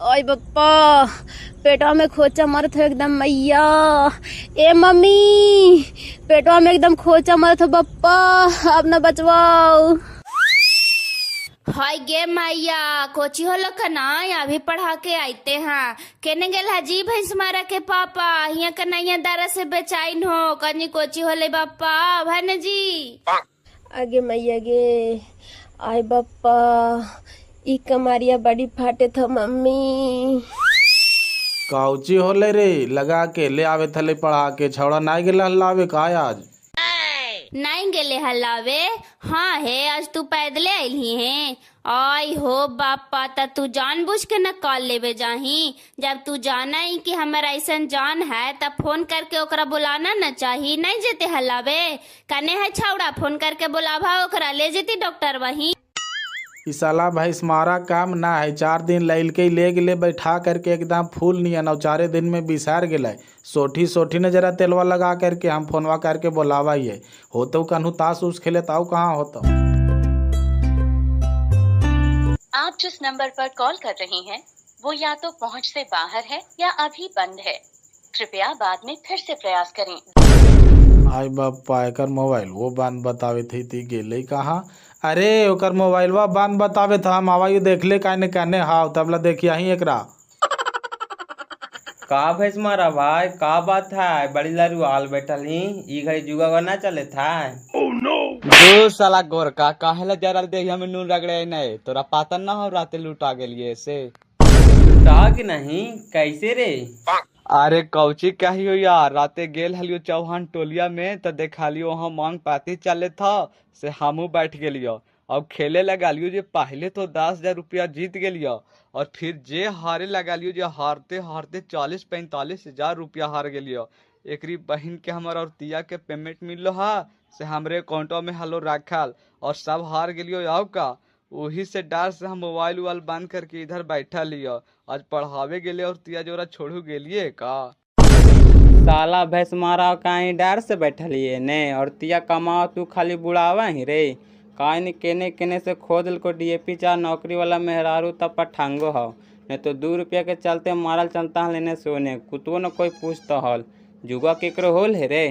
ओए बप्पा, पेटवा में खोचा मरत हो एकदम मैया। ए मम्मी, पेटवा में एकदम खोचा मरत हो बप्पा, अब न बचवाओ। हाय गे मैया, कोची हो लखना अभी पढ़ा के आते हैं। केने गेल हाजी भैंस मारा के पापा, यहाँ कन्हैया दारा से बेचाइन हो कनी कोची होले बप्पा भन जी। आगे मैया गे, आय बप्पा ई कमारिया बड़ी फाटे था मम्मी। काउची होले रे, लगा के ले आवे थले पढ़ा के। छौड़ा नाई गेला हल्लावे का आज? नहीं गेले हल्लावे? हाँ है, आज तू पैदले आइली है। आई हो बापा, ता तू जानबूझ के न कॉल लेवे जाही। जब तू जाना ही कि हमारा ऐसा जान है तब फोन करके ओकरा बुलाना न चाहिए। नहीं जेते हल्लावे कने है छौड़ा, फोन करके बुलावा ओकरा, ले जेती डॉक्टर वहीं। ई साला भैंस मारा काम ना है। 4 दिन लैल के ले गेले बैठा करके एकदम फूल नियन, और 4 दिन में बिसार गेले। सोठी सोठी ने जरा तेलवा लगा करके हम फोनवा करके बोलावा ही है। होतो कन्हू ताश उस खेले ताऊ कहाँ होता। आप जिस नंबर पर कॉल कर रहे हैं वो या तो पहुंच से बाहर है या अभी बंद है। कृपया बाद में फिर से प्रयास करें। आई बापा, एकर मोबाइल वो बंद बतावे थी गेले कहाँ? अरे ओकर मोबाइलवा बंद बतावे था, हम आवायु देख ले काने काने हाव तबला देखिया ही एकरा। का भैंस मारा भाई, का बात है? बड़ी लारू आल बैठल ही, ई घड़ी जुगा ना चले था। दो साला गोरका काहेला जरा देहिया में नून रगड़े नहीं, तोरा पाता ना हो राते लुटा गेलिए से। लुटा कि नहीं, कैसे रे? अरे कौची कहियो यार, राते गेल हलियो चौहान टोलिया में तो देखा लियो वहाँ मांग पाती चले था, से हमू बैठ गेलियो। अब खेले लगा लियो जे पहले तो 10,000 रुपया जीत गेलियो, और फिर जे हारे लगा लियो जे हारते हारते 40-45 हजार रुपया हार गेलियो। एकरी बहन के हमार और तिया के पेमेंट मिल हा, से हमरे अकाउंटवा में हलो रखल, और सब हार गेलियो। आओ का वही से डर से हम मोबाइल उबाइल बंद करके इधर बैठा लियो। आज पढ़ावे गेले और तिया जोरा छोड़ू गेलिए का। साला भैंस मारा कहीं डर से बैठलिए ने, और तिया कमाओ तू खाली बुढ़ावा ही रे। काहे केने केने से खोदल को डीएपी चार नौकरी वाला मेहरारू तब पठांगो हो, नहीं तो 2 रुपया के चलते मारल चलता है लेने सोने कुतो न कोई पूछता हल। जुगा केकरो होल है रे।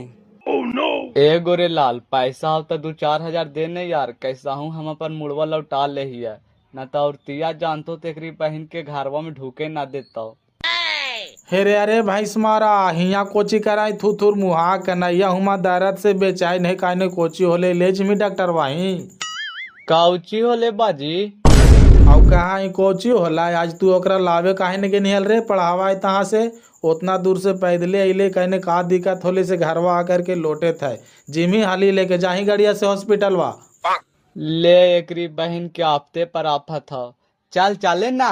ए गोरे लाल, पैसा हो तो 2-4 हजार देने यार, कैसा हूँ हम अपन मुड़वा लौटा ले ही है, न तो और तिया जानतो तेरी बहन के घरवा में ढूके ना देता। हेरे अरे भैंस मारा, हिया कोची कराई थू थूर मुहा कन्हैया हुमा दर्द से बेचाई नहीं काने कोची होले ले जमी डॉक्टर वाही। काउची होले बाजी? अब कहाँ ही कोची होला? आज तू ओकरा लावे काहे ने के निहल रे पढ़ावा तहाँ से उतना दूर से पैदले अइले, कहने का दिक्कत होले से घरवा आकर के लोटे थे। जिमी हाली लेके जाही गड़िया से हॉस्पिटलवा। ले एकरी बहन के आपते पर आफत था, चल चले ना।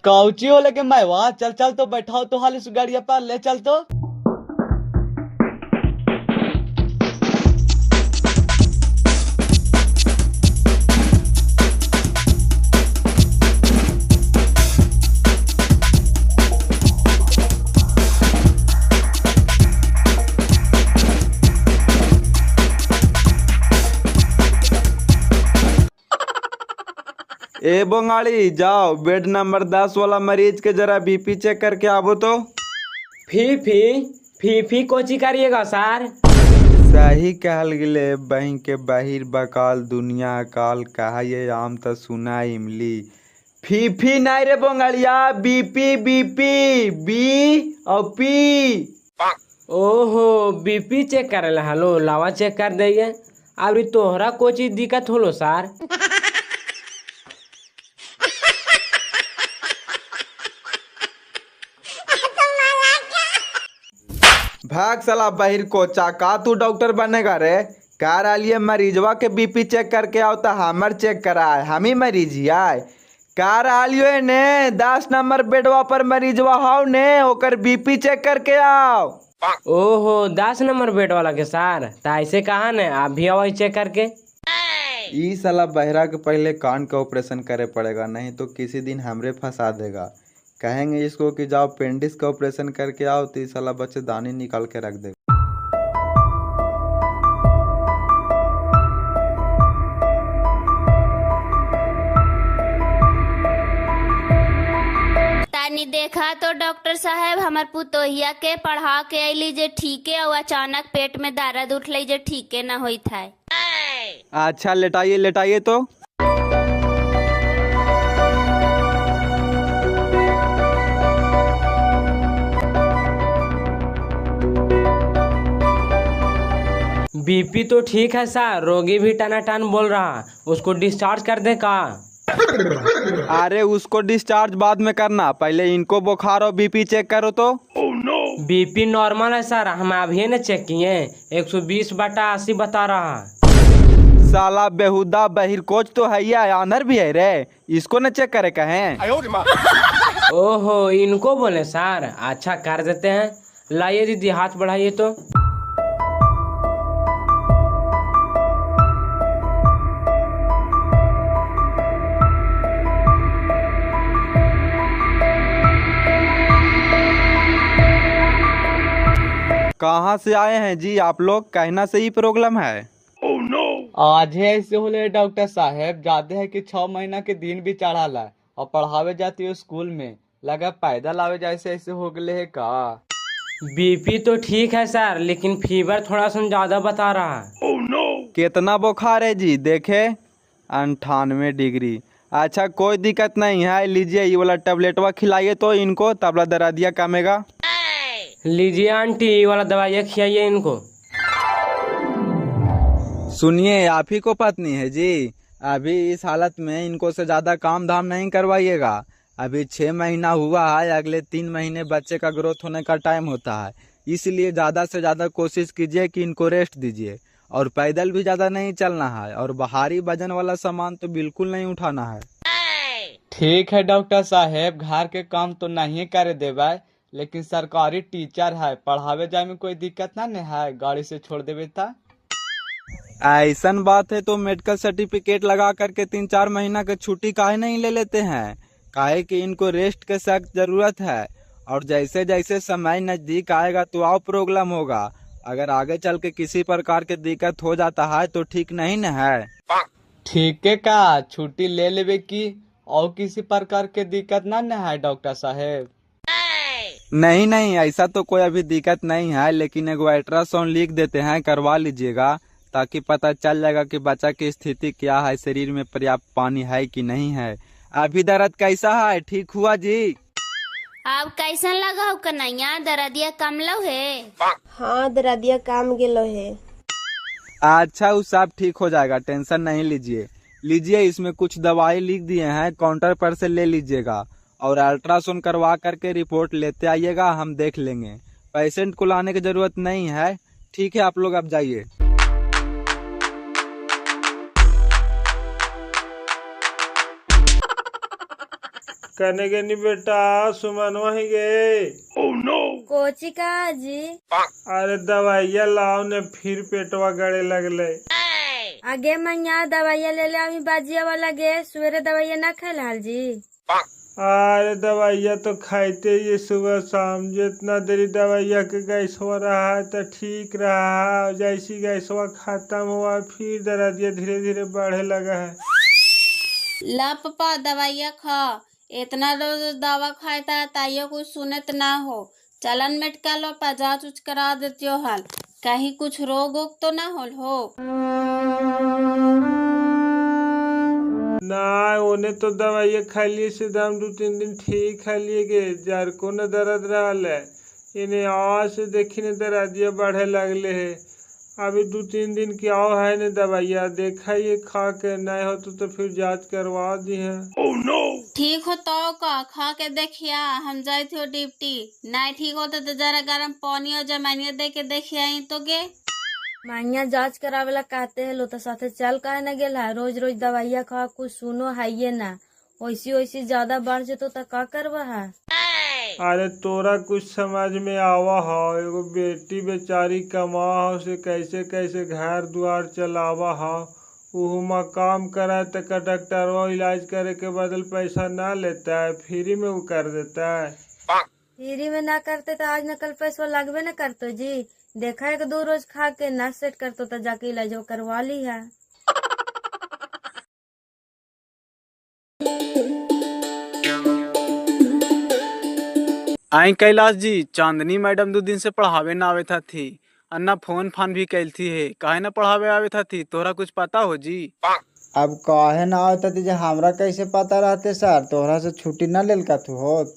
काउची हो लेके मैं वहाँ चल चल तो बैठाओ तो हाल इस गाड़िया पर ले चल तो। ए बंगाली, जाओ बेड नंबर 10 वाला मरीज के जरा बीपी चेक करके आवो तो। फी कोची करिएगा सर? सही कहल गिले, बहन के बाहिर बकाल दुनिया काल कहा ये आम तो सुना इमली। फी नहीं रे बंगालिया, बीपी बीपी बी और पी। ओहो, बीपी चेक करे हलो, लावा चेक कर देंगे। अभी तोहरा कोची दिक्कत होलो सर? भाग साला बाहिर कोचा, का तू डॉक्टर बनेगा रे? कार आलिए मरीजवा के बीपी चेक करके आओ तो हमर चेक कराए, हम ही मरीज आए। कार आलियो ने 10 नंबर बेडवा पर मरीजवा हाउ ने, ओकर बीपी चेक करके आओ। ओहो, 10 नंबर बेड वाला के सर, तो ऐसे कहा न आप भी आओ चेक करके। ई साला बहरा के पहले कान का ऑपरेशन करे पड़ेगा, नहीं तो किसी दिन हमरे फंसा देगा। कहेंगे इसको कि जाओ पेंडिस का ऑपरेशन करके आओ तो साला बच्चेदानी निकाल के रख देगा। तनी देखा तो डॉक्टर साहब, हमार पुतोहिया के पढ़ा के अली जे ठीके और अचानक पेट में दर्द उठले जे ठीके ना होई था। अच्छा लेटाइए लेटाइए तो। बीपी तो ठीक है सर, रोगी भी टनाटन बोल रहा, उसको डिस्चार्ज कर दे का? अरे उसको डिस्चार्ज बाद में करना, पहले इनको बुखार और बीपी चेक करो तो। बीपी नॉर्मल है सर, हम अभी न चेक किए, 120/80 बता रहा। साला बेहुदा बहिर कोच तो है या आनर भी है रे, इसको न चेक करे कहें। ओहो, इनको बोले सर, अच्छा कर देते हैं। लाइए दीदी हाथ बढ़ाइए तो। कहाँ से आए हैं जी आप लोग? कहना से ही प्रॉब्लम है। आज ही ऐसे होले डॉक्टर साहब, जाते हैं कि 6 महीना के दिन भी चढ़ा ला और पढ़ावे जाती है स्कूल में, लगा पैदल आवे जैसे ऐसे हो गए है का। बीपी तो ठीक है सर, लेकिन फीवर थोड़ा सा ज्यादा बता रहा है। कितना बुखार है जी? देखे 98 डिग्री। अच्छा कोई दिक्कत नहीं है, लीजिए ये वाला टेबलेटवा खिलाइए तो इनको, तबला दर्दिया कमेगा। लीजिए आंटी, ये वाला दवाइयाँ खिलाइए इनको। सुनिए, आप ही को पत्नी है जी, अभी इस हालत में इनको से ज्यादा काम धाम नहीं करवाइएगा। अभी 6 महीना हुआ है, अगले 3 महीने बच्चे का ग्रोथ होने का टाइम होता है, इसलिए ज्यादा से ज्यादा कोशिश कीजिए कि इनको रेस्ट दीजिए। और पैदल भी ज्यादा नहीं चलना है, और भारी वजन वाला सामान तो बिल्कुल नहीं उठाना है। ठीक है डॉक्टर साहब, घर के काम तो नहीं करे देवे, लेकिन सरकारी टीचर है, पढ़ावे जाए में कोई दिक्कत ना नहीं है, गाड़ी से छोड़ देवे था। ऐसन बात है तो मेडिकल सर्टिफिकेट लगा करके 3-4 महीना की छुट्टी काहे नहीं ले लेते हैं? काहे कि इनको रेस्ट के सख्त जरूरत है, और जैसे जैसे समय नजदीक आएगा तो और प्रॉब्लम होगा। अगर आगे चल के किसी प्रकार की दिक्कत हो जाता है तो ठीक नहीं न है। ठीक है का छुट्टी ले लेवे की, और किसी प्रकार के दिक्कत ना न है डॉक्टर साहब? नहीं नहीं, ऐसा तो कोई अभी दिक्कत नहीं है, लेकिन एक अल्ट्रासाउंड लिख देते हैं, करवा लीजिएगा, ताकि पता चल जाएगा कि बच्चा की स्थिति क्या है, शरीर में पर्याप्त पानी है कि नहीं है। अभी दर्द कैसा है? ठीक हुआ जी? अब कैसन लगा हो कन्हैया, दर्दिया कम लो है? हाँ दर्दिया काम गेलो है। अच्छा वो सब ठीक हो जाएगा, टेंशन नहीं लीजिए। लीजिए, इसमें कुछ दवाई लिख दिए हैं, काउंटर पर से ले लीजिएगा, और अल्ट्रासाउंड करवा करके रिपोर्ट लेते आइएगा, हम देख लेंगे। पेशेंट को लाने की जरूरत नहीं है। ठीक है, आप लोग अब जाइए। कहने के नहीं बेटा, सुमन वहीं गए। कोची का जी? अरे दवाइया लाओ ने, फिर पेटवा गड़े लगले। आगे मैया दवाइया ले ले, अभी बाजिया वाला गे, सवेरे दवाइया ना खेल जी। अरे दवाइया तो खाइते ये सुबह शाम, जितना देरी दवाइया के गैस हो रहा है तो ठीक रहा है, जैसी गैसवा खत्म हुआ फिर दर्दिया धीरे धीरे बढ़े लगा है। ला पापा दवाइया खा, इतना रोज दवा खाता ताइयो कुछ सुनत ना हो। चलन मेडिकल पर जांच उच करा देती हो, हाल कहीं कुछ रोग वोग तो ना हो। ना उन्हें तो दवाइया खा लिए से दम 2-3 दिन ठीक खा लिए गे, जार को न दर्द रहा है, इन्हें आज से देखी ने दर्दिया बढ़े लगले है। अभी 2-3 दिन की आओ है न दवाइया, देखा ये खा के नहीं हो तो फिर जांच करवा दी है। ठीक हो तो का खा के देखिया, हम जाए थे ड्यूटी, नहीं ठीक होते तो जरा गर्म पानी और जमानिया दे के देखिया तो गे। मैया जांच करावेला कहते हैं लो, तो साथे चल काहे न गेल है? रोज रोज दवाइया खा, कुछ सुनो है ये ना, वैसी वैसी ज्यादा बढ़ जेतो तो का करवा है? अरे तोरा कुछ समझ में आवा हो, एगो बेटी बेचारी कमा हो से कैसे कैसे घर द्वार चलावा हो, उहुमा काम करा तक डॉक्टरवा इलाज करे के बदल पैसा ना लेता है, फ्री में वो कर देता है। फ्री में ना करते तो आज न कल पैसा लगबे न करतो जी। देखा है कि 2 रोज खा के ना सेट करतो तो जाके इलाज करवा ली है। आई कैलाश जी, चांदनी मैडम 2 दिन से पढ़ावे ना आवे था थी। अन्ना फोन फान भी कैल थी है, काहे ना पढ़ावे आवे था थी, तोहरा कुछ पता हो जी? अब काहे ना आवता थी जे हमरा कैसे पता रहते सर, तोहरा से छुट्टी ना लेल का तू होत।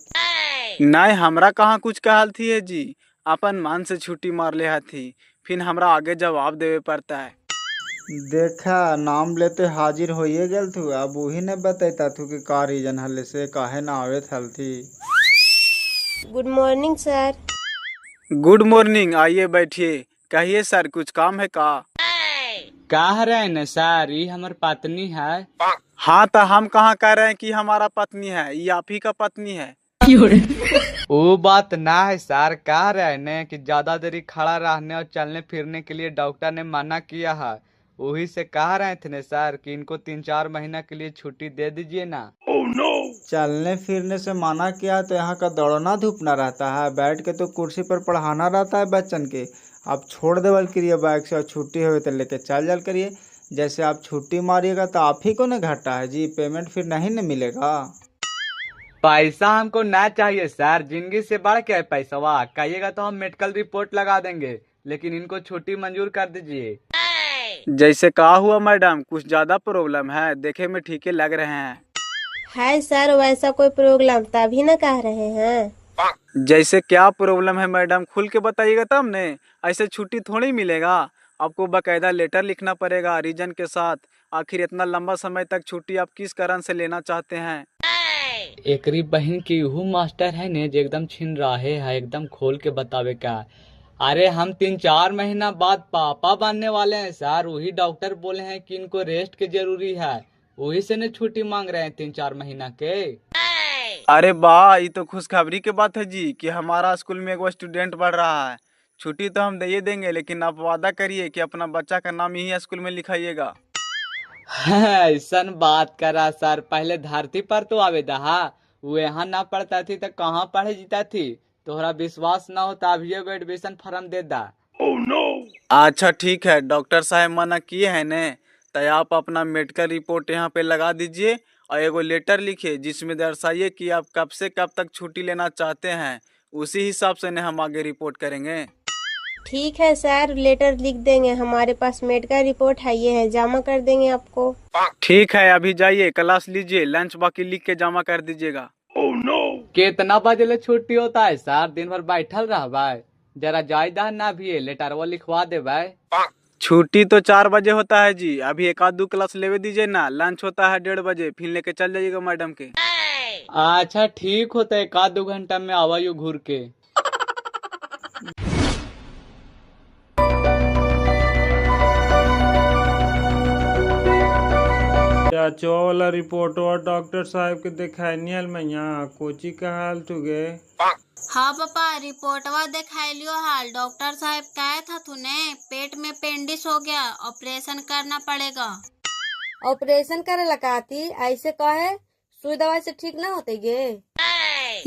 नहीं, हमरा कहाँ कुछ कहल थी है जी, अपन मन से छुट्टी मार ले थी, फिर हमरा आगे जवाब देवे पड़ता है। देखा नाम लेते हाजिर होइए गेल तू, अब वही ने बतैता तू कि का रीजन हले से काहे ना आवे थल थी। Good morning sir. Good morning, आइए बैठिए। कहिए सर, कुछ काम है का? कह रहे न सर, ये हमार पत्नी है। हाँ, तो हम कहाँ कह रहे हैं कि हमारा पत्नी है, ये आप ही का पत्नी है। वो बात ना है सर, कह रहे ने कि ज्यादा देरी खड़ा रहने और चलने फिरने के लिए डॉक्टर ने मना किया है, वही से कह रहे थे ने सर कि इनको 3-4 महीना के लिए छुट्टी दे दीजिए ना। चलने फिरने से मना किया तो यहाँ का दौड़ना धूपना रहता है, बैठ के तो कुर्सी पर पढ़ाना रहता है बच्चन के। आप छोड़ देवल करिए बाइक से, और छुट्टी हो तो लेके चल जल करिए। जैसे आप छुट्टी मारिएगा तो आप ही को न घाटा है जी, पेमेंट फिर नहीं न मिलेगा। पैसा हमको ना चाहिए सर, जिंदगी से बढ़ के है पैसा। कहिएगा तो हम मेडिकल रिपोर्ट लगा देंगे, लेकिन इनको छुट्टी मंजूर कर दीजिए। जैसे कहा हुआ मैडम, कुछ ज्यादा प्रॉब्लम है, देखे में ठीक लग रहे हैं। है सर, वैसा कोई प्रॉब्लम तभी न कह रहे हैं। जैसे क्या प्रॉब्लम है मैडम, खुल के बताइएगा तब ने, ऐसे छुट्टी थोड़ी मिलेगा। आपको बकायदा लेटर लिखना पड़ेगा रीजन के साथ। आखिर इतना लंबा समय तक छुट्टी आप किस कारण से लेना चाहते हैं? एकरी बहन की यू मास्टर है ने जो एकदम छिन रहे है, एकदम खोल के बतावे का। अरे हम 3-4 महीना बाद पापा बनने वाले हैं सर, वही डॉक्टर बोले हैं कि इनको रेस्ट की जरूरी है, वही से ने छुट्टी मांग रहे हैं 3-4 महीना के। अरे वाह, ये तो खुशखबरी की बात है जी कि हमारा स्कूल में एक स्टूडेंट बढ़ रहा है। छुट्टी तो हम दे देंगे, लेकिन आप वादा करिए कि अपना बच्चा का नाम यही स्कूल में लिखाइएगा। ऐसा बात करा सर, पहले धरती पर तो आवे दहा, वो यहाँ ना पढ़ता थी तो कहाँ पढ़े जीता थी। तोहरा विश्वास ना हो तो अभी एडमिशन फॉर्म दे दा। अच्छा ठीक है, डॉक्टर साहब मना किए हैं ने, तो आप अपना मेडिकल रिपोर्ट यहाँ पे लगा दीजिए और एगो लेटर लिखिए जिसमें दर्शाइए कि आप कब से कब तक छुट्टी लेना चाहते हैं। उसी हिसाब से ने हम आगे रिपोर्ट करेंगे। ठीक है सर, लेटर लिख देंगे, हमारे पास मेडिकल रिपोर्ट है, ये है, जमा कर देंगे आपको। ठीक है, अभी जाइए क्लास लीजिए, लंच बाकी लिख के जमा कर दीजिएगा। कितना बजे ले छुट्टी होता है सर? दिन भर बैठल रह, जरा जायदा ना भी लेटरवा लिखवा दे। छुट्टी तो 4 बजे होता है जी, अभी 1-2 क्लास लेवे दीजिए ना। लंच होता है 1:30 बजे, फिर लेके चल जाइएगा मैडम के। अच्छा ठीक होता है, 1-2 घंटा में आवायु घूर के। चाचो वाला रिपोर्ट और डॉक्टर साहब के दिखाई हल मैया, कोची का हाल तुगे? हाँ पापा, रिपोर्टवा दिखाइलियो हाल। डॉक्टर साहब कहे था तूने पेट में पेंडिस हो गया, ऑपरेशन करना पड़ेगा। ऑपरेशन करे लगाती ऐसे कहे, सुई दवाई से ठीक ना होते गे?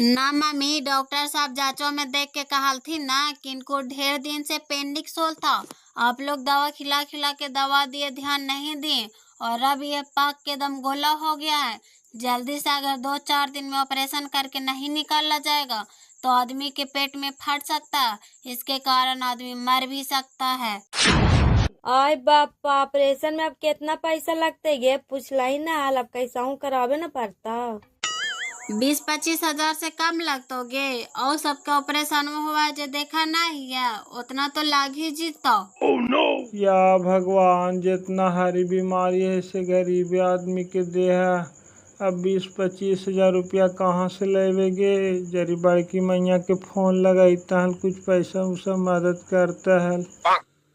ना मम्मी, डॉक्टर साहब जांचों में देख के कहल थी ना कि इनको ढेर दिन से पेंडिक्स होल था। आप लोग दवा खिला खिला के दवा दिए, ध्यान नहीं दिए, और अब ये पाक के दम गोला हो गया है। जल्दी से अगर 2-4 दिन में ऑपरेशन करके नहीं निकाला जाएगा तो आदमी के पेट में फट सकता है, इसके कारण आदमी मर भी सकता है। आय बापा, ऑपरेशन में अब कितना पैसा लगते गे? पूछला ही ना हाल, अब कैसा हूँ करावे न पड़ता। 20-25 हजार से कम लगतोगे, और सबके ऑपरेशन में हुआ है जो देखा नहीं है, उतना तो लाग ही जीतो। या भगवान, जितना हरी बीमारी है से गरीब आदमी के दे है, अब 20-25 हजार रुपया कहाँ से लेवेगे? जरी बड़की मैया के फोन लगाईता हल, कुछ पैसा उसा मदद करता है।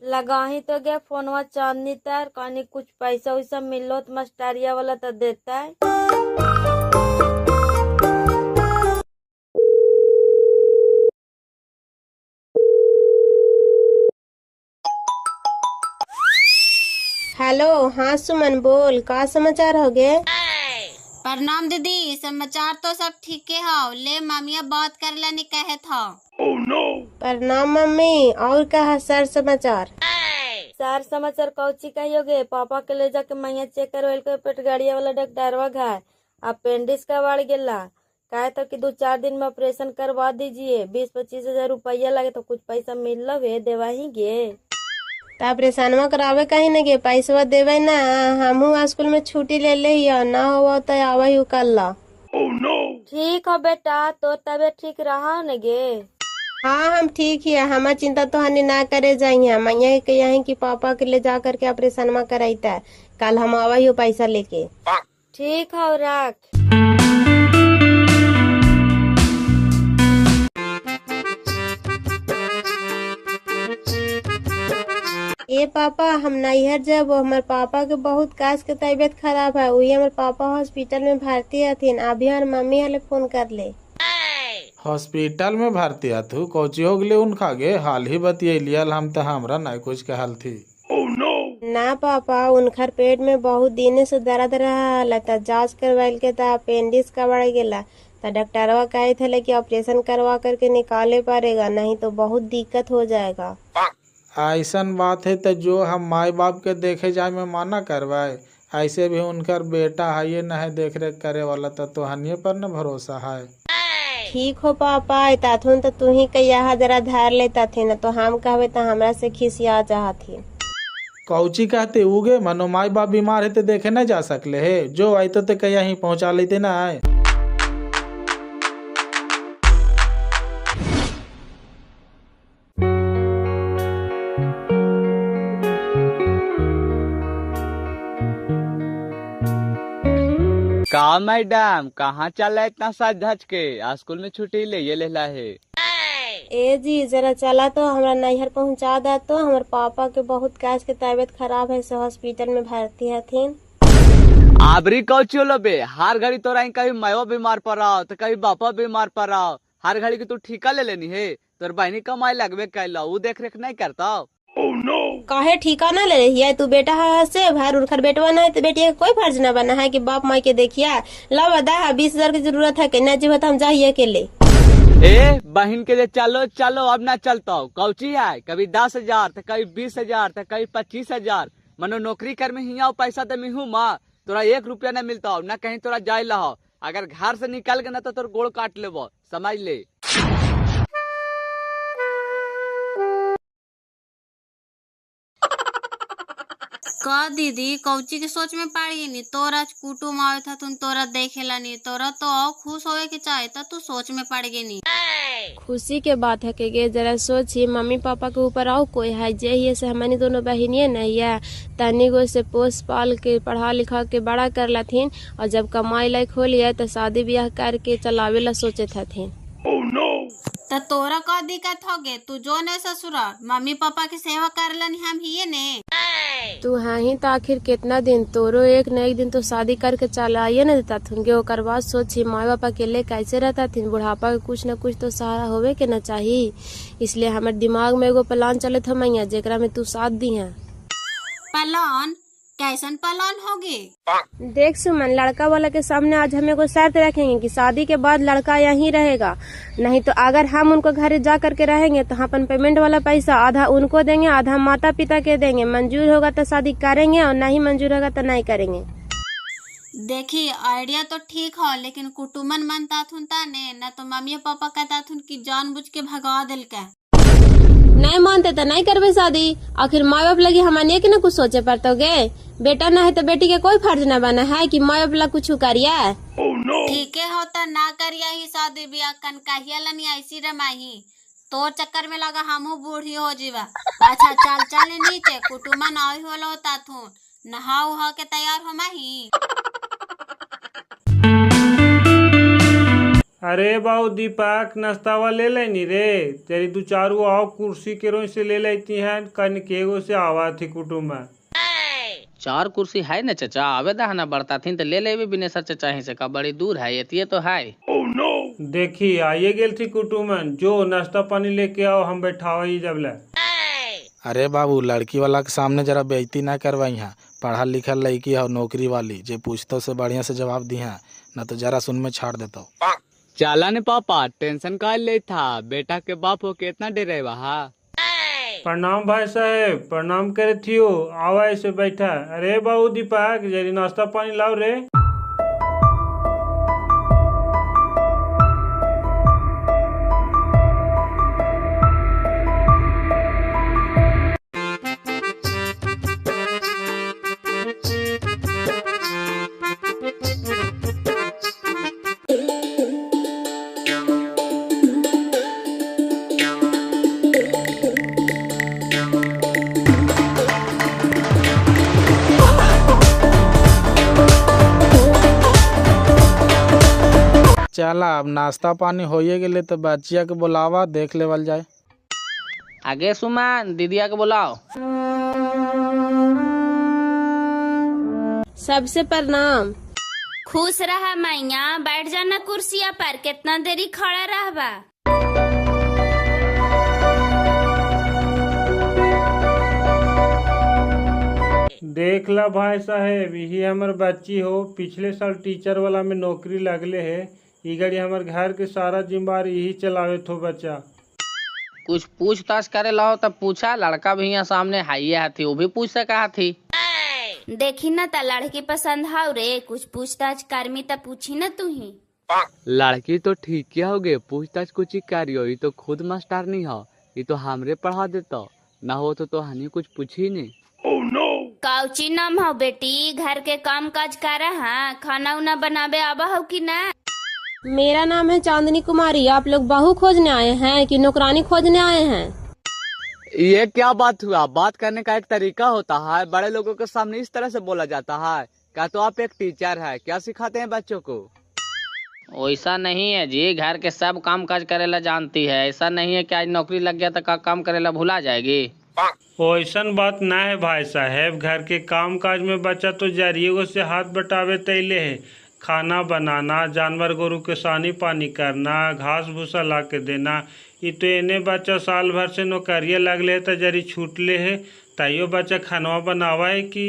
लगा ही तो गया फोनवा चांदनी तर, कहीं कुछ पैसा वैसा मिलो तो मास्टरिया वाला तो देता है। हेलो, हाँ सुमन बोल, का समाचार हो गए? प्रणाम दीदी, समाचार तो सब ठीक है। हो ले मम्मिया बात कर लेने कहे था। प्रणाम मम्मी, और कहा सर समाचार? सर समाचार कौची कहियोगे? पापा के ले जाके मैया चेक करवेल के पेट गाड़िया वाला डॉक्टरवा घाय, अपेंडिक्स का बढ़ गेला, कहे तो कि 2-4 दिन में ऑपरेशन करवा दीजिए, 20-25 हजार रुपया लगे तो कुछ पैसा मिल वे देवा ही गे। तो ऑपरेशनवा करावे कहीं न गे, पैसवा देवे ना। हमहू स्कूल में छुट्टी ले ले ना हो तो आवा ही कल ला। ठीक है बेटा, तो तबीयत ठीक रहा न गे। हाँ हम ठीक है, हमार चिंता तो हनी ना करे जाइए। मैया के यहाँ कि पापा के ले जा करके ऑपरेशनवा कराईता, कल हम आवा ही पैसा लेके। ठीक है रख। ए पापा हम नैहर जब हमारे पापा के बहुत काश के तबीयत खराब है, वही हमारे पापा हॉस्पिटल में भर्ती हथिन। अभी हमारे मम्मी हले फोन कर ले। हॉस्पिटल में भर्ती तू कोची हो गले उनका गे? हाल ही बतियलियल हम तो हमरा ना कुछ कहल थी। ना पापा, उनकर पेट में बहुत दिन से दर्द रहा था, जांच करवाइल के था अपेंडिक्स का बढ़ गेला। तो डॉक्टरवा कहे थे कि ऑपरेशन करवा करके निकाले पड़ेगा, नहीं तो बहुत दिक्कत हो जाएगा। ऐसन बात है तो जो हम माई बाप के देखे जाए में माना करवाए, ऐसे भी उनकर बेटा है ये न है देख रेख करे वाला, तो हनिए पर न भरोसा है। ठीक हो पापा, ताथुन तो तू ही कहिया जरा धार लेता थे न, तो हम कहवे तो हमरा से खिसिया चाहती। कौची कहते उगे मनो माई बाप बीमार है तो देखे न जा सकले है, जो आई तो कहिया ही पहुँचा लेते ना है। का मैडम कहाँ चल रहा इतना सज धज के? स्कूल में छुट्टी ले ये लेला है। ए जी जरा चला तो हमरा नैहर पहुँचा दा, तो हमारे पापा के बहुत काश के तबीयत खराब है, से हॉस्पिटल में भर्ती हथिन। आबरी कौची होलो बे, हर घड़ी तोरा कभी मायो बीमार पड़ाओ तो कभी बापा बीमार पड़ाओ, हर घड़ी की तू ठीका ले लेनी है। तोर बहनी कमाई लगबे कैला, वो देख रेख नहीं करता। काहे ठीका ना ले रही है तू? बेटा है से भार उनकर बेटवा ना है तो बेटिया का कोई फर्ज ना बना है कि बाप माई के देखिया। ला बदा 20,000 की जरूरत है कि न जीव हम जाइए के ले। ए बहन के लिए चलो चलो, अब ना चलता हूँ। कौची है कभी 10,000 तो कभी 20,000 तो कभी 25,000। मनो नौकरी कर में हिया पैसा तो मिहू माँ, तोरा 1 रुपया न मिलता हो न कहीं तोरा जाए ला। अगर घर से निकल गए ना तो तोर गोड़ काट लेबो, समझ ले। का दीदी कौची के सोच में पड़ गई नी? तोरा कुटुम आवे था तुम तोरा देखेला नी, तोरा तो आओ खुश होवे के चाहे था, तू सोच में पड़ गई नी। खुशी के बात है कि जरा सोची मम्मी पापा के ऊपर आओ कोई है जे ही से हमनी दोनों बहनिये नहीं है, तनी गो से पोस पाल के पढ़ा लिखा के बड़ा कर लथिन, और जब कमाई लायक हो लिया तो शादी ब्याह करके चलावे ला सोचे थथिन। तो तोरा का दिक्कत हो गे? तू जो ने ससुरा मम्मी पापा की सेवा कर लन हम ही ने। तू हाँ ही तो आखिर कितना दिन, तोरो एक न एक दिन तो शादी करके चलाइए न देता थुन गे। ओकर बाद सोची माँ बाप अकेले कैसे रहता थी, बुढ़ापा के कुछ न कुछ तो सहारा होवे के न चाहिए। इसलिए हमारे दिमाग में एगो प्लान चले था मैया, जेकरा में तू साथ दी है। प्लान? कैसन प्लान होगी? देख सुमन, लड़का वाला के सामने आज हम एगो शर्त रखेंगे कि शादी के बाद लड़का यहीं रहेगा, नहीं तो अगर हम उनको घर जा करके रहेंगे तो अपन पेमेंट वाला पैसा आधा उनको देंगे, आधा माता पिता के देंगे। मंजूर होगा तो शादी करेंगे और नहीं मंजूर होगा तो नहीं करेंगे। देखी आइडिया तो ठीक हो, लेकिन कुटुमन मनता थुन ताने न तो मम्मी पापा कहता थुन कि जानबूझ के भगा दिल के। नहीं मानते तो नहीं करबे शादी, आखिर माँ बाप लगी हमारे के न कुछ सोचे पड़तोगे। बेटा न है तो बेटी के कोई फर्ज न बना है कि माँ बाप ला कुछ करिया। ठीक है होता ना करिया ही शादी ब्याह, कन कहिया लनी ऐसी रमाही, तो चक्कर में लगा हमहू बूढ़ी हो जीवा। अच्छा चल चल नीचे, कुटुमन आई होलो होता थू, नहा उहा के तैयार हो माही। अरे बाऊ दीपक नाश्तावा ले लेनी रे, तेरी 2-4 गो आओ कुर्सी के रोज से ले लेती है, कन के गो से आवा थी कुटुम्ब। 4 कुर्सी है न चचा, आवेदा है ना बढ़ता थी तो ले ले बिनेसर चचा ही से, का बड़ी दूर है ये तो है। देखी आइए गेल थी कुटुम्बन, जो नाश्ता पानी लेके आओ, हम बैठावा ही जब ले। अरे बाबू लड़की वाला के सामने जरा बेइज्जती ना करवाई है, पढ़ा लिखल लड़की है नौकरी वाली, जे पूछतो से बढ़िया से जवाब दी है, न तो जरा सुन में छाड़ देता। चला ने पापा, टेंशन का ले था, बेटा के बाप हो कितना डरे वहा। प्रणाम भाई साहेब, प्रणाम करे थियो, आवा ऐसे बैठा। अरे बाबू दीपक जरी नाश्ता पानी लाओ रे। चला अब नाश्ता पानी होइए गेले तो बच्चिया के बुलावा देख लेवल जाए। आगे सुमन दीदिया के बुलाओ। सबसे प्रणाम। खुश रहा मैया, बैठ जाना कुर्सिया पर, कितना देरी खड़ा रहबा। देख ला भाई साहेब, यही हमर बच्ची हो, पिछले साल टीचर वाला में नौकरी लगले है। ई घड़ी हमर घर के सारा जिम्मेवारी यही चलावे थो बच्चा। कुछ पूछताछ करे ला तब पूछा, लड़का भी यहाँ सामने हाइये हाथी, वो भी पूछ से कहा थी। देखी न त लड़की पसंद हाउ रे, कुछ पूछताछ करमी त पूछी न तू ही। लड़की तो ठीक क्या हो गए, पूछताछ कुछ ही करियो, ये तो खुद मास्टर नहीं हो, ये तो हमरे पढ़ा देता ना हो तो हनी कुछ पूछी नहीं। काउची नाम हो बेटी, घर के काम काज कर खाना उना बनावे आवा हो कि ना? मेरा नाम है चांदनी कुमारी। आप लोग बहू खोजने आए हैं कि नौकरानी खोजने आए हैं? ये क्या बात हुआ, बात करने का एक तरीका होता है, बड़े लोगों के सामने इस तरह से बोला जाता है क्या? तो आप एक टीचर है, क्या सिखाते हैं बच्चों को? वैसा नहीं है जी, घर के सब काम काज करेला जानती है, ऐसा नहीं है कि आज नौकरी लग गया तो का काम करेला भुला जाएगी। ऐसन बात ना है भाई साहेब, घर के काम काज में बच्चा तो जरिए से हाथ बटावे तैले है। खाना बनाना, जानवर गोरु के सानी पानी करना, घास भूसा ला के देना, ये तो इन्हें बच्चा साल भर से नौकरिया लगले है तो जरी छूटले है, ताइयो बच्चा खानवा बनावा है कि।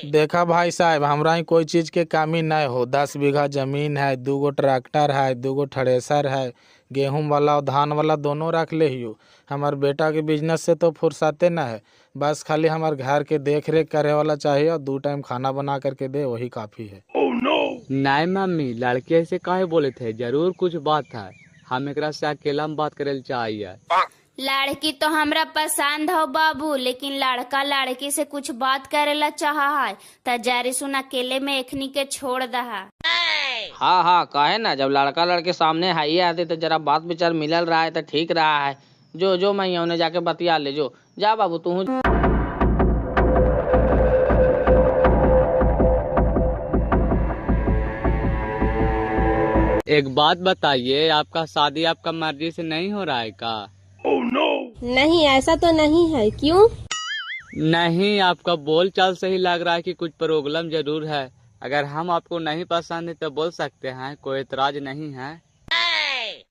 देखा भाई साहब, हमरा ही कोई चीज के कमी नहीं हो। 10 बीघा जमीन है, 2 गो ट्रैक्टर है, 2 गो थ्रेसर है, गेहूं वाला और धान वाला दोनों रख ले हियो। हमार बेटा के बिजनेस से तो फुर्सते न है, बस खाली हमार घर के देख रेख करे वाला चाहिए और 2 टाइम खाना बना करके दे, वही काफी है। नहीं मम्मी, लड़के ऐसे काहे बोले थे, जरूर कुछ बात है, हम एकरा से अकेला में बात करे चाहिए। लड़की तो हमरा पसंद हो बाबू, लेकिन लड़का लड़की से कुछ बात करेला चाहा है त जारी सुन अकेले में एखनी के छोड़ दहा। हाँ हाँ कहे ना, जब लड़का लड़के सामने हाइये आते तो जरा बात विचार मिलल रहा है तो ठीक रहा है। जो जो मैं उन्हें जाके बतिया ले, जो जा बाबू तू। एक बात बताइए, आपका शादी आपका मर्जी से नहीं हो रहा है का? नहीं, ऐसा तो नहीं है। क्यों? नहीं, आपका बोल चाल से ही लग रहा है कि कुछ प्रॉब्लम जरूर है। अगर हम आपको नहीं पसंद है तो बोल सकते हैं, कोई एतराज नहीं है।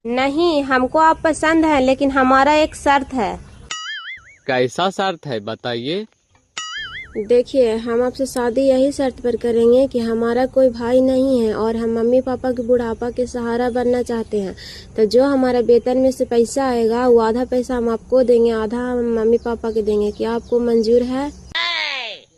नहीं, हमको आप पसंद है, लेकिन हमारा एक शर्त है। कैसा शर्त है बताइए। देखिए, हम आपसे शादी यही शर्त पर करेंगे कि हमारा कोई भाई नहीं है और हम मम्मी पापा के बुढ़ापा के सहारा बनना चाहते हैं। तो जो हमारा वेतन में से पैसा आएगा वो आधा पैसा हम आपको देंगे, आधा हम मम्मी पापा के देंगे। क्या आपको मंजूर है?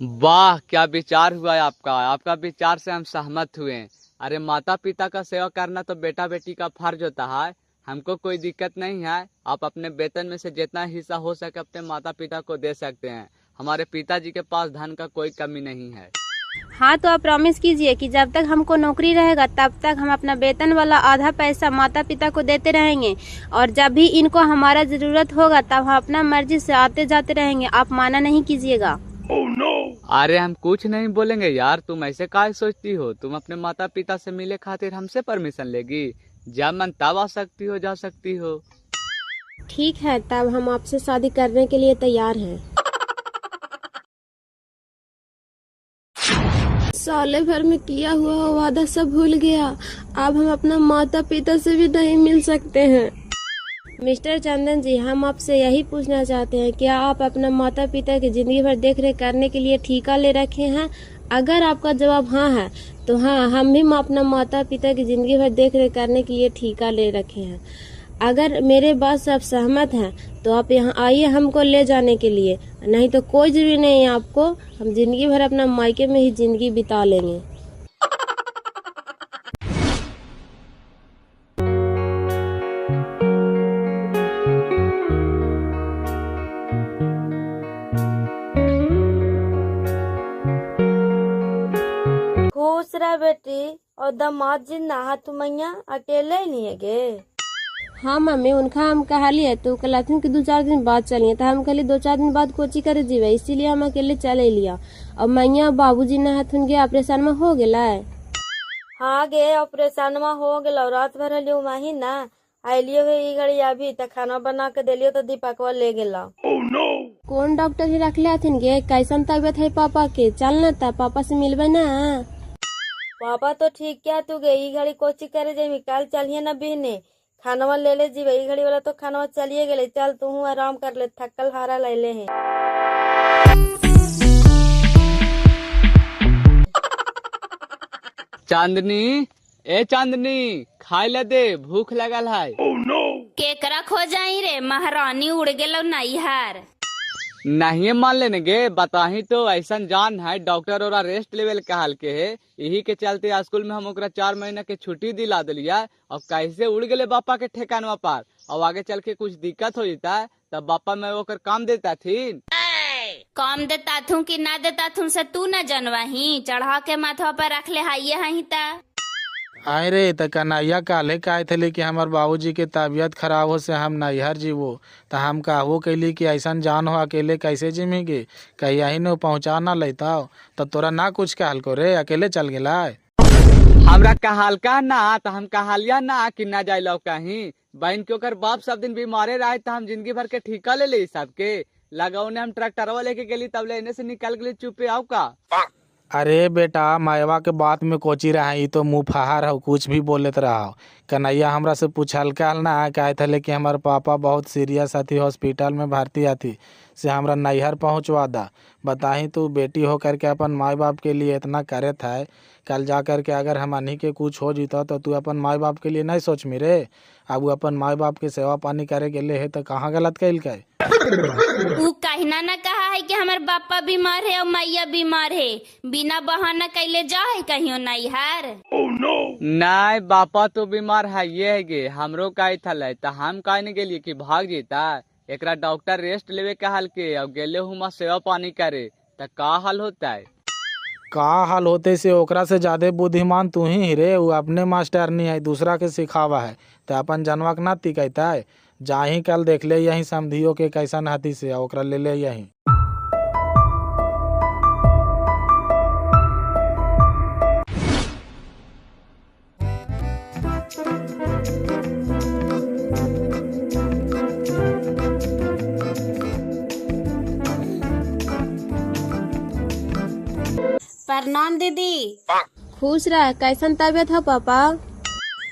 वाह, क्या विचार हुआ है आपका, आपका विचार से हम सहमत हुए। अरे माता पिता का सेवा करना तो बेटा बेटी का फर्ज होता है, हमको कोई दिक्कत नहीं है। आप अपने वेतन में से जितना हिस्सा हो सके अपने माता पिता को दे सकते हैं। हमारे पिताजी के पास धन का कोई कमी नहीं है। हाँ, तो आप प्रॉमिस कीजिए कि जब तक हमको नौकरी रहेगा तब तक हम अपना वेतन वाला आधा पैसा माता पिता को देते रहेंगे, और जब भी इनको हमारा जरूरत होगा तब हम अपना मर्जी से आते जाते रहेंगे। आप माना नहीं कीजिएगा। अरे हम कुछ नहीं बोलेंगे यार, तुम ऐसे काहे सोचती हो? तुम अपने माता पिता से मिले खातिर हमसे परमिशन लेगी? जब मन तब आ सकती हो, जा सकती हो। ठीक है, तब हम आपसे शादी करने के लिए तैयार हैं। साले भर में किया हुआ वादा सब भूल गया, अब हम अपना माता पिता से भी नहीं मिल सकते हैं। मिस्टर चंदन जी, हम आपसे यही पूछना चाहते हैं, क्या आप अपना माता पिता की जिंदगी भर देख रेख करने के लिए ठेका ले रखे हैं? अगर आपका जवाब हाँ है तो हाँ, हम भी अपना माता पिता की जिंदगी भर देख रेख करने के लिए ठेका ले रखे हैं। अगर मेरे बात से आप सहमत हैं तो आप यहाँ आइए हमको ले जाने के लिए, नहीं तो कोई जरूरी नहीं है आपको, हम जिंदगी भर अपना मायके में ही जिंदगी बिता लेंगे। खुश रह बेटी, और दामाद जी नहा तुमैया अकेले ही नहीं है गे? हाँ मम्मी, उनका हम कहलिए तो कहलाथिन कि 2-4 दिन बाद चलिए, तो हम कहली 2-4 दिन बाद कोची करे जीवे, इसीलिए हम अकेले चले लिया। और मैया बाबूजी ने हथुन के ऑपरेशन में हो गया। हाँ गे ऑपरेशन हो गेलो, रात भर लियो माही ना आइलियो है ई घड़ी अभी तक खाना बना के देलियो तो दीपकवा ले गेला। कौन डॉक्टर ही रखले हथिन गे? कैसन तबियत है पापा के? चल ना ता पापा से मिलबे ना। पापा तो ठीक क्या तू गे ई घड़ी कोची करे जामी, कल चलिए ना बिहने खानवा ले ले जीवे। ई घड़ी वाला तो खानवा चलिए गेले, चल तू आराम कर ले, थकल हारा ले ले है। चांदनी, ए चांदनी, खाए ले दे, भूख लगल है। केकरा खो जाई रे, महारानी उड़ गेलो नैहर। नहीं मान लेने गे, बताही तो ऐसा जान है डॉक्टर और रेस्ट लेवल कहल के है, यही के चलते स्कूल में हम ओकरा 4 महीना के छुट्टी दिला दिलिया। और कैसे उड़ गए बापा के ठेकानवा पार, और आगे चल के कुछ दिक्कत हो जाता है तब बापा मैं ओकर काम देता थी। काम देता थू कि ना देता थू से तू न जनवाही, चढ़ा के माथवा पर रख ले हाइये हही ता। आए रे त कन्हैया काले कहे थे कि हमार बाबूजी के तबीयत खराब हो से हम नैहर जीवो, तो हम कहबो कैली कि ऐसा जान हो अकेले कैसे जिमेगे, कहीं ही न पहुँचा ना लेता तो तोरा ना कुछ कहल को रे, अकेले चल गेला। हमरा कहल का ना तो हम कहलिया ना कि ना जाइलो कहीं, बहन के ओकर बाप सब दिन बीमारे रहे तो हम जिंदगी भर के ठीका ले ली सबके लगाओ। हम ट्रैक्टरवा लेके गेली तब ले से निकल गली चुपे आओ का। अरे बेटा मायवा के बात में कोची रहा, ई तो मुँह फहार हो, कुछ भी बोलत रहा। कन्हैया हमरा से पूछल कहल ना, कहे थे कि हमारे पापा बहुत सीरियस थी, हॉस्पिटल में भर्ती आती से हमरा नैहर पहुँचवा दा। बताही तू बेटी हो करके अपन माई बाप के लिए इतना करे था, कल जा कर के अगर हमनी के कुछ हो जीता तो तू अपन माई बाप के लिए नहीं सोच मेरे। अब वो अपन माई बाप के सेवा पानी करे गेले है तो कहाँ गलत कैल के? तू कहना न कहा है कि हमारे बापा बीमार है और मैया बीमार है, बिना बहाना कैले जा है कहीं नैहर। नहीं बापा तो बीमार है ये है गे, हमरो कही थल तो हम कहे नहीं गेलिए कि भाग जीता। एकरा डॉक्टर रेस्ट लेवे कहल के अब गेले हुआ सेवा पानी करे तो का हाल होता है? का हाल होते से ओकरा से ज्यादा बुद्धिमान तू ही रे, वो अपने मास्टर नहीं है, दूसरा के सिखावा है तो अपन जनवा के नाती कहता है। जाही कल देख ले यही समझियो के कैसन हाथी से ओकरा ले ले यही। प्रणाम दीदी। खुश रह, कैसन तबियत है पापा?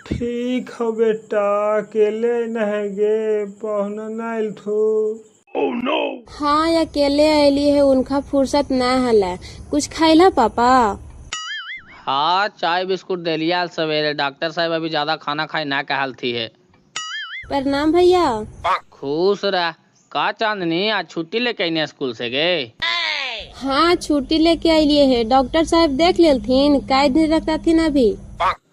ठीक हो बेटा, अकेले नहेगे पहुना नाइल थू। हाँ अकेले अली है, उनका फुर्सत ना हला। कुछ खाइला पापा? हाँ चाय बिस्कुट दे लिया सवेरे, डॉक्टर साहब अभी ज्यादा खाना खाए ना कहल थी है। प्रणाम भैया। खुश रह। का चांदनी आज छुट्टी लेके आईने स्कूल से गए? हाँ छुट्टी लेके आइलिए है, डॉक्टर साहब देख लेलथिन कै दिन रखता थी अभी।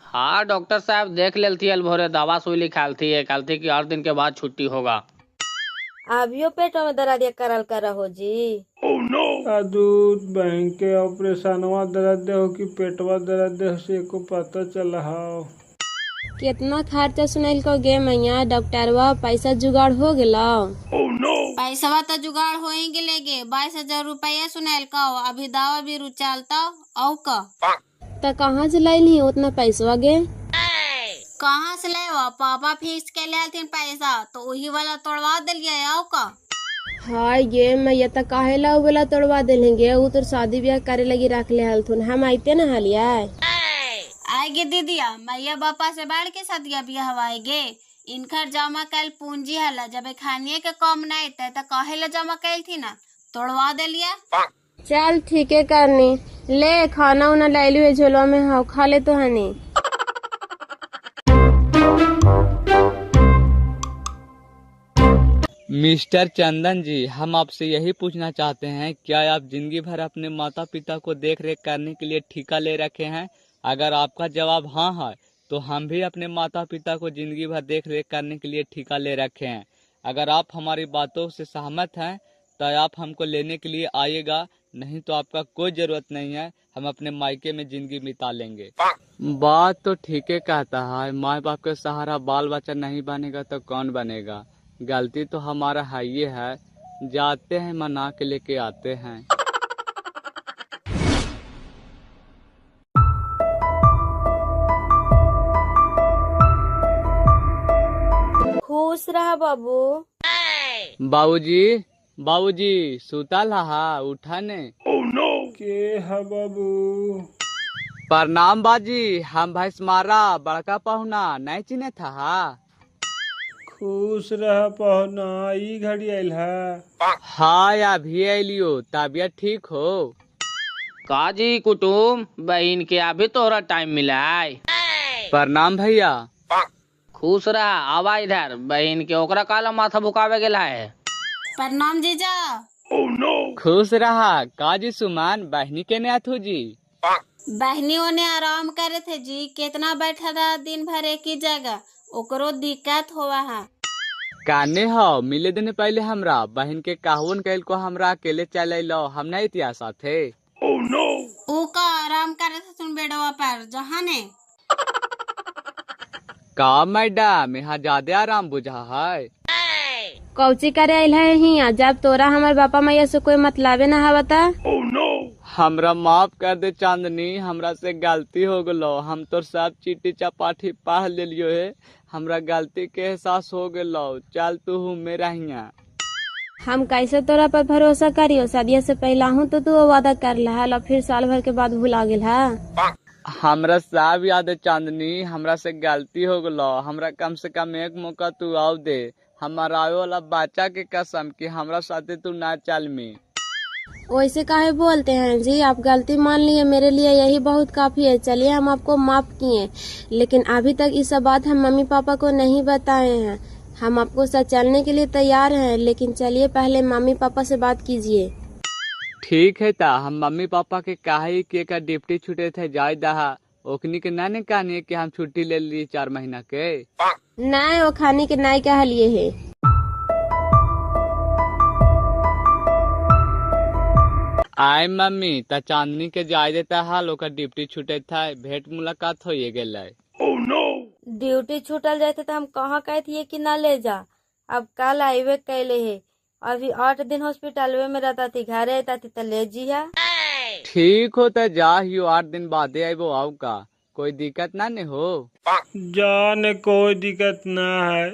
हाँ डॉक्टर साहब देख लेल थी, अलभोरे दवा सुई लिखाल थी, कहल थी कि 8 दिन के बाद छुट्टी होगा। अभियो पेटो में दर्द करल कर हो जी। दूध बैंक के ऑपरेशनवा दर्द हो कि पेटवा दर्द हो से को पता चल हो। कितना खर्चा सुनल को गे मैया, डॉक्टरवा पैसा जुगाड़ हो गेला? पैसा तो जुगाड़ हो ही गेले गे, 22,000 रुपया सुनल का, अभी दावा भी रुचालता औ का। तो कहाँ से लाइली उतना पैसा गे? कहाँ से लेवा, पापा फीस के ले पैसा तो वही वाला तोड़वा दिलिए आओ का। हाँ ये मैया तो काहे ला वाला तोड़वा देंगे, वो तो शादी ब्याह करे लगी रख ले हलथुन, हम आइते न हलिया। आएगे दीदिया, मैया बापा से बढ़ के सदिया बिया हवाएगे। इनकर जमा कैल पूंजी हला, जब खानिए के कम नहीं थे तो काहे ला जमा कैल थी ना, तोड़वा दे लिया। चल ठीक है करनी, ले खाना उना ले लियो झोलवा में, हाँ खा ले तो हनी। मिस्टर चंदन जी, हम आपसे यही पूछना चाहते हैं, क्या आप जिंदगी भर अपने माता पिता को देख रेख करने के लिए ठेका ले रखे हैं? अगर आपका जवाब हाँ है तो हम भी अपने माता पिता को जिंदगी भर देख रेख करने के लिए ठेका ले रखे हैं। अगर आप हमारी बातों से सहमत हैं तो आप हमको लेने के लिए आइएगा, नहीं तो आपका कोई जरूरत नहीं है, हम अपने मायके में जिंदगी बिता लेंगे। बात तो ठीक है कहता है, माँ बाप के सहारा बाल बच्चा नहीं बनेगा तो कौन बनेगा। गलती तो हमारा है ये है, जाते हैं मना के लेके आते हैं। खुश रहा बाबू। बाबूजी बाबूजी सुतल हा उठा ने। के है बाबू? प्रणाम बाजी, हम भैंस मारा बड़का पहुना नहीं चिन्हे था हा। खुश रह पहुना, ई घड़ी आयल है। हाँ अभी अलियो, तबियत ठीक हो? काजी कुटुम बहन के अभी तोरा टाइम मिला है। प्रणाम भैया। खुश रहा, आवा इधर। बहन के ओकरा काला माथा भुकावे गेला है। प्रणाम जीजा। खुश रहा। काजी सुमान बहनी के ने अथु जी? बहनियों ने आराम करे थे जी, कितना बैठा था दिन भर एक ही जगह, ओकरो दिक्कत हुआ है। काने हो मिले दिन पहले हमरा बहन के कहवन कैल को हमरा अकेले चले लो, हम नहीं इतिहास थे। ऊ का आराम करे थे सुन बेडवा पर जहाँ ने। का मैडम यहाँ ज्यादा आराम बुझा है? कौची करे आइल है हिया, जब तोरा हमारे बापा मैया से कोई मतलबे न है बता। हमरा माफ कर दे चांदनी, हमरा से गलती हो गलो। हम तो सब चिट्ठी चपाठी पढ़ लियो है, हमरा गलती के एहसास हो गलो। चल तू मेरा हिया। हम कैसे तोरा पर भरोसा करियो, शादी से पहला हूँ तो तू वादा कर ला, फिर साल भर के बाद भुला गेल है। हमरा सब याद है चांदनी, हमरा से गलती हो गलो। हमरा कम से कम एक मौका तू आओ दे। हमारा आवे वाला बच्चा के कसम कि हमरा साथे तू ना चल में। वैसे काहे बोलते हैं जी, आप गलती मान लिए, मेरे लिए यही बहुत काफी है। चलिए हम आपको माफ किए, लेकिन अभी तक ये सब बात हम मम्मी पापा को नहीं बताए हैं। हम आपको साथ चलने के लिए तैयार हैं, लेकिन चलिए पहले मम्मी पापा से बात कीजिए। ठीक है ता हम मम्मी पापा के काहे के का डिप्टी छूटे थे जाय दहा, ओकनी के नाने कहनी कि हम छुट्टी ले ली 4 महीना के। नहीं वो खाने के नहीं कह लिए है। आय मम्मी ता चांदनी के जाय देता हाल, ओकर डिप्टी छूटे था, भेंट मुलाकात हो गए। ड्यूटी छूटल जाते तो हम कहाँ कहती कि ना ले जा। अब कल आईवे कैले है, अभी 8 दिन हॉस्पिटल में रहता थी, घरे आता थी तो ले जिया। ठीक हो तो जा हियो, 8 दिन बाद आइबो आओ का, कोई दिक्कत ना ने हो? जाने कोई दिक्कत ना है।